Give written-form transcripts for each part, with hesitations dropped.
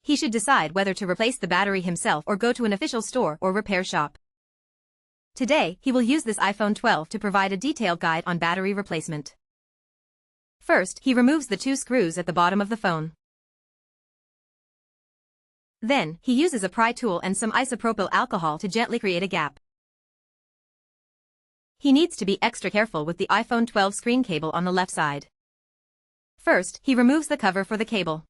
he should decide whether to replace the battery himself or go to an official store or repair shop. Today, he will use this iPhone 12 to provide a detailed guide on battery replacement. First, he removes the 2 screws at the bottom of the phone. Then, he uses a pry tool and some isopropyl alcohol to gently create a gap. He needs to be extra careful with the iPhone 12 screen cable on the left side. First, he removes the cover for the cable.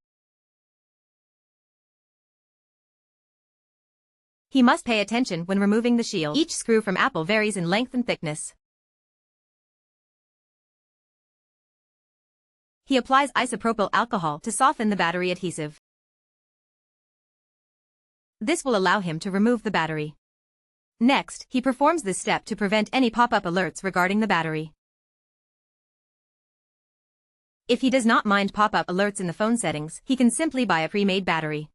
He must pay attention when removing the shield. Each screw from Apple varies in length and thickness. He applies isopropyl alcohol to soften the battery adhesive. This will allow him to remove the battery. Next, he performs this step to prevent any pop-up alerts regarding the battery. If he does not mind pop-up alerts in the phone settings, he can simply buy a pre-made battery.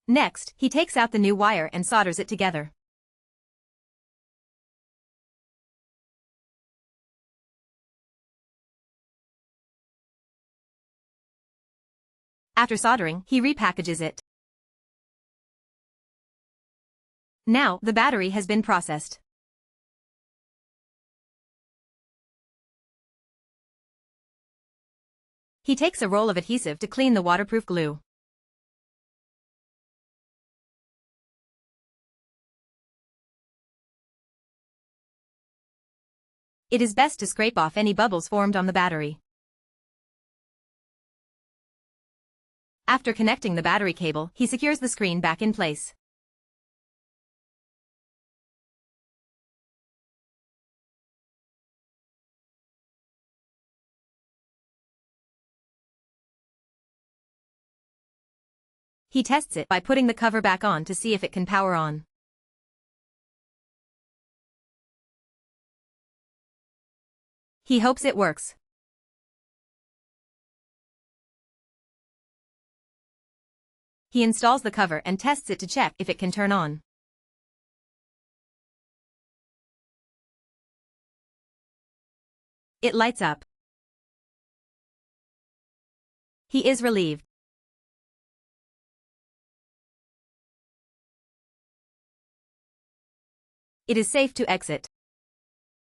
Next, he takes out the new wire and solders it together. After soldering, he repackages it. Now, the battery has been processed. He takes a roll of adhesive to clean the waterproof glue. It is best to scrape off any bubbles formed on the battery. After connecting the battery cable, he secures the screen back in place. He tests it by putting the cover back on to see if it can power on. He hopes it works. He installs the cover and tests it to check if it can turn on. It lights up. He is relieved. It is safe to exit.